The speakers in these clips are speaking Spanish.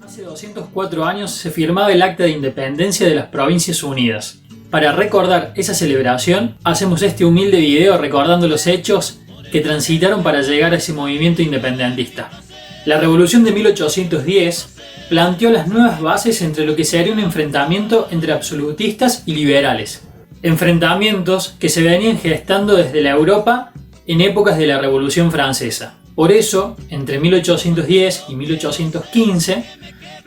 Hace 204 años se firmaba el Acta de Independencia de las Provincias Unidas. Para recordar esa celebración, hacemos este humilde video recordando los hechos que transitaron para llegar a ese movimiento independentista. La Revolución de 1810 planteó las nuevas bases entre lo que sería un enfrentamiento entre absolutistas y liberales. Enfrentamientos que se venían gestando desde la Europa en épocas de la Revolución Francesa. Por eso, entre 1810 y 1815,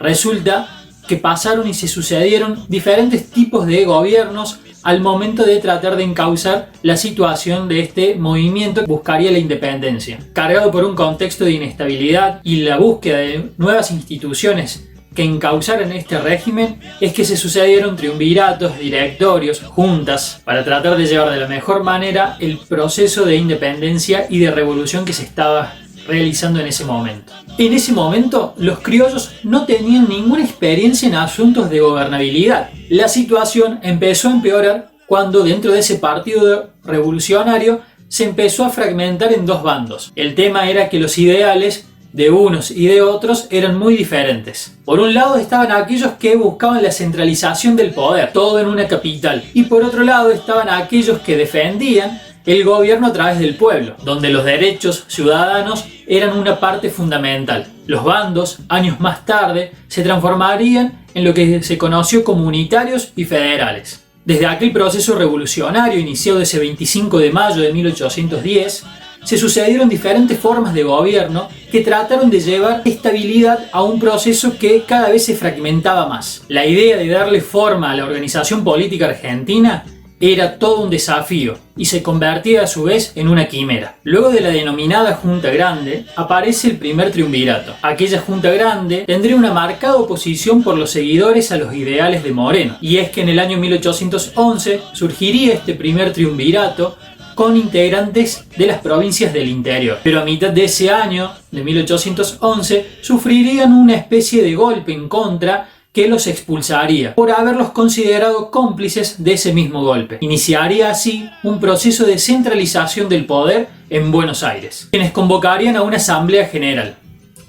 resulta que pasaron y se sucedieron diferentes tipos de gobiernos al momento de tratar de encauzar la situación de este movimiento que buscaría la independencia. Cargado por un contexto de inestabilidad y la búsqueda de nuevas instituciones que encauzaran este régimen, es que se sucedieron triunviratos, directorios, juntas, para tratar de llevar de la mejor manera el proceso de independencia y de revolución que se estaba realizando en ese momento. En ese momento, los criollos no tenían ninguna experiencia en asuntos de gobernabilidad. La situación empezó a empeorar cuando dentro de ese partido revolucionario se empezó a fragmentar en dos bandos. El tema era que los ideales de unos y de otros eran muy diferentes. Por un lado estaban aquellos que buscaban la centralización del poder, todo en una capital, y por otro lado estaban aquellos que defendían el gobierno a través del pueblo, donde los derechos ciudadanos eran una parte fundamental. Los bandos, años más tarde, se transformarían en lo que se conoció como unitarios y federales. Desde aquel proceso revolucionario iniciado ese 25 de mayo de 1810, se sucedieron diferentes formas de gobierno que trataron de llevar estabilidad a un proceso que cada vez se fragmentaba más. La idea de darle forma a la organización política argentina era todo un desafío y se convertía a su vez en una quimera. Luego de la denominada Junta Grande aparece el primer triunvirato. Aquella Junta Grande tendría una marcada oposición por los seguidores a los ideales de Moreno, y es que en el año 1811 surgiría este primer triunvirato con integrantes de las provincias del interior. Pero a mitad de ese año, de 1811, sufrirían una especie de golpe en contra que los expulsaría por haberlos considerado cómplices de ese mismo golpe. Iniciaría así un proceso de centralización del poder en Buenos Aires, quienes convocarían a una asamblea general.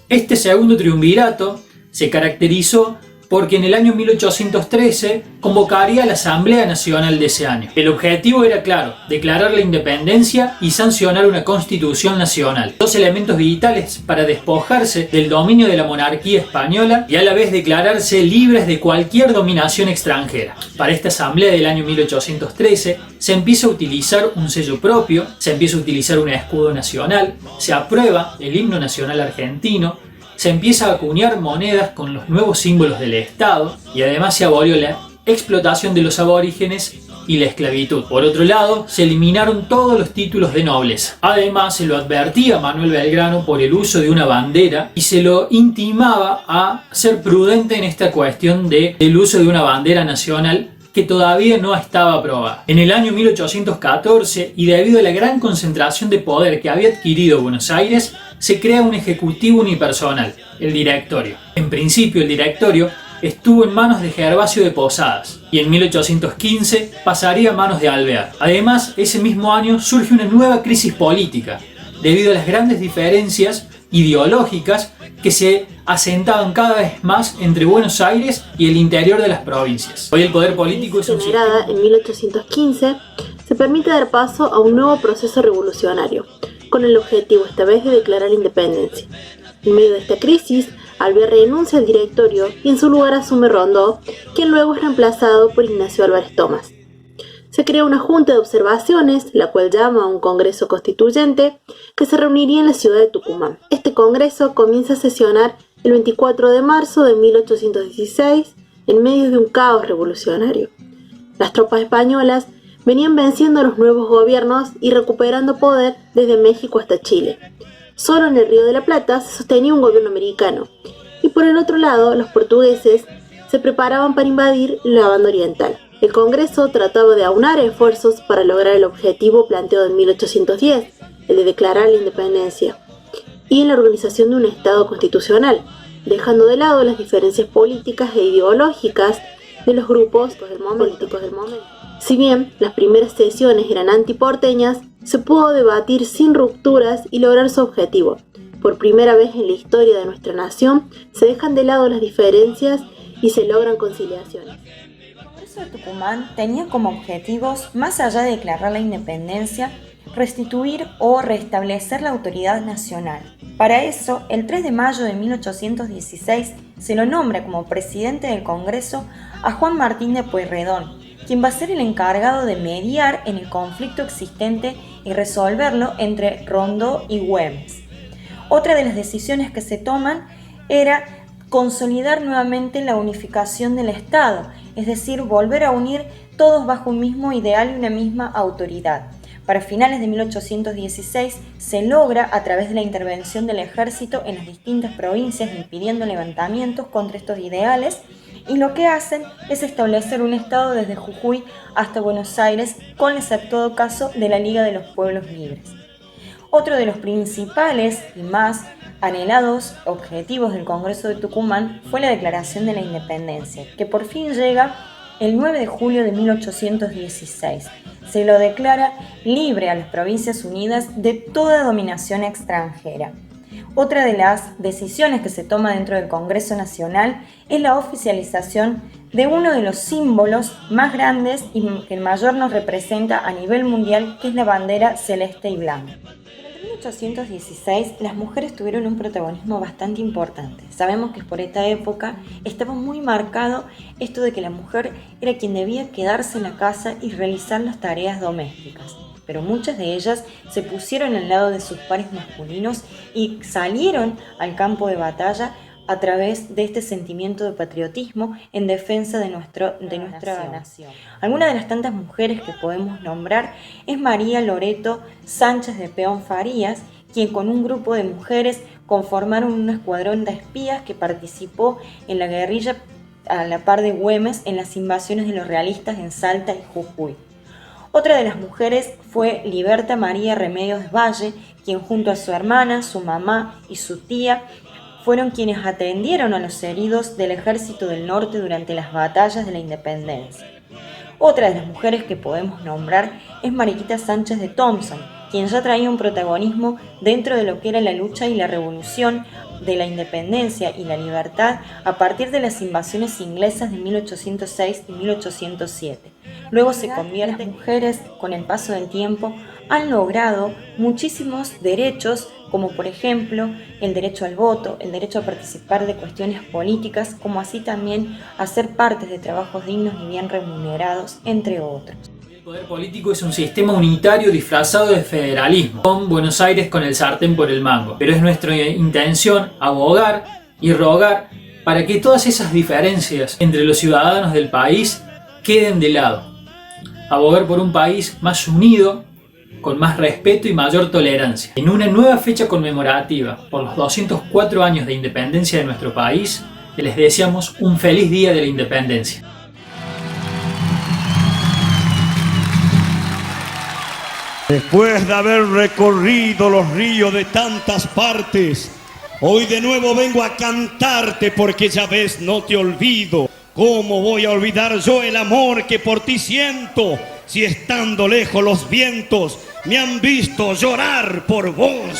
Este segundo triunvirato se caracterizó porque en el año 1813 convocaría a la Asamblea Nacional de ese año. El objetivo era claro: declarar la independencia y sancionar una constitución nacional. Dos elementos vitales para despojarse del dominio de la monarquía española y a la vez declararse libres de cualquier dominación extranjera. Para esta asamblea del año 1813 se empieza a utilizar un sello propio, se empieza a utilizar un escudo nacional, se aprueba el himno nacional argentino, se empieza a acuñar monedas con los nuevos símbolos del Estado y además se abolió la explotación de los aborígenes y la esclavitud. Por otro lado, se eliminaron todos los títulos de nobleza. Además, se lo advertía a Manuel Belgrano por el uso de una bandera y se lo intimaba a ser prudente en esta cuestión del uso de una bandera nacional que todavía no estaba aprobada. En el año 1814, y debido a la gran concentración de poder que había adquirido Buenos Aires, se crea un ejecutivo unipersonal, el directorio. En principio, el directorio estuvo en manos de Gervasio de Posadas y en 1815 pasaría a manos de Alvear. Además, ese mismo año surge una nueva crisis política debido a las grandes diferencias ideológicas que se asentaban cada vez más entre Buenos Aires y el interior de las provincias. Hoy el poder político es generada en 1815, se permite dar paso a un nuevo proceso revolucionario, con el objetivo esta vez de declarar la independencia. En medio de esta crisis, Alvear renuncia al directorio y en su lugar asume Rondó, quien luego es reemplazado por Ignacio Álvarez Thomas. Se crea una junta de observaciones, la cual llama a un congreso constituyente, que se reuniría en la ciudad de Tucumán. Este congreso comienza a sesionar el 24 de marzo de 1816 en medio de un caos revolucionario. Las tropas españolas venían venciendo a los nuevos gobiernos y recuperando poder desde México hasta Chile. Solo en el Río de la Plata se sostenía un gobierno americano, y por el otro lado los portugueses se preparaban para invadir la banda oriental. El Congreso trataba de aunar esfuerzos para lograr el objetivo planteado en 1810, el de declarar la independencia, y en la organización de un Estado constitucional, dejando de lado las diferencias políticas e ideológicas de los grupos políticos del momento. Si bien las primeras sesiones eran antiporteñas, se pudo debatir sin rupturas y lograr su objetivo, por primera vez en la historia de nuestra nación, se dejan de lado las diferencias y se logran conciliaciones. El Congreso de Tucumán tenía como objetivos, más allá de declarar la independencia, restituir o restablecer la autoridad nacional. Para eso, el 3 de mayo de 1816 se lo nombra como presidente del Congreso a Juan Martín de Pueyrredón, quien va a ser el encargado de mediar en el conflicto existente y resolverlo entre Rondó y Güemes. Otra de las decisiones que se toman era consolidar nuevamente la unificación del Estado, es decir, volver a unir todos bajo un mismo ideal y una misma autoridad. Para finales de 1816 se logra a través de la intervención del ejército en las distintas provincias impidiendo levantamientos contra estos ideales, y lo que hacen es establecer un estado desde Jujuy hasta Buenos Aires, con el exceptuado caso de la Liga de los Pueblos Libres. Otro de los principales y más anhelados objetivos del Congreso de Tucumán fue la Declaración de la Independencia, que por fin llega el 9 de julio de 1816. Se lo declara libre a las Provincias Unidas de toda dominación extranjera. Otra de las decisiones que se toma dentro del Congreso Nacional es la oficialización de uno de los símbolos más grandes y que el mayor nos representa a nivel mundial, que es la bandera celeste y blanca. Durante 1816 las mujeres tuvieron un protagonismo bastante importante. Sabemos que por esta época estaba muy marcado esto de que la mujer era quien debía quedarse en la casa y realizar las tareas domésticas. Pero muchas de ellas se pusieron al lado de sus pares masculinos y salieron al campo de batalla a través de este sentimiento de patriotismo en defensa de nuestra nación. Alguna de las tantas mujeres que podemos nombrar es María Loreto Sánchez de Peón Farías, quien con un grupo de mujeres conformaron un escuadrón de espías que participó en la guerrilla a la par de Güemes en las invasiones de los realistas en Salta y Jujuy. Otra de las mujeres fue Liberta María Remedios Valle, quien junto a su hermana, su mamá y su tía fueron quienes atendieron a los heridos del Ejército del Norte durante las batallas de la Independencia. Otra de las mujeres que podemos nombrar es Mariquita Sánchez de Thompson, quien ya traía un protagonismo dentro de lo que era la lucha y la revolución de la independencia y la libertad a partir de las invasiones inglesas de 1806 y 1807. Luego se convierte en mujeres, con el paso del tiempo, han logrado muchísimos derechos, como por ejemplo el derecho al voto, el derecho a participar de cuestiones políticas, como así también a ser parte de trabajos dignos y bien remunerados, entre otros. El poder político es un sistema unitario disfrazado de federalismo, con Buenos Aires con el sartén por el mango. Pero es nuestra intención abogar y rogar para que todas esas diferencias entre los ciudadanos del país queden de lado. Abogar por un país más unido, con más respeto y mayor tolerancia. En una nueva fecha conmemorativa por los 204 años de independencia de nuestro país, les deseamos un feliz día de la independencia. Después de haber recorrido los ríos de tantas partes, hoy de nuevo vengo a cantarte porque ya ves, no te olvido. ¿Cómo voy a olvidar yo el amor que por ti siento? Si estando lejos los vientos me han visto llorar por vos.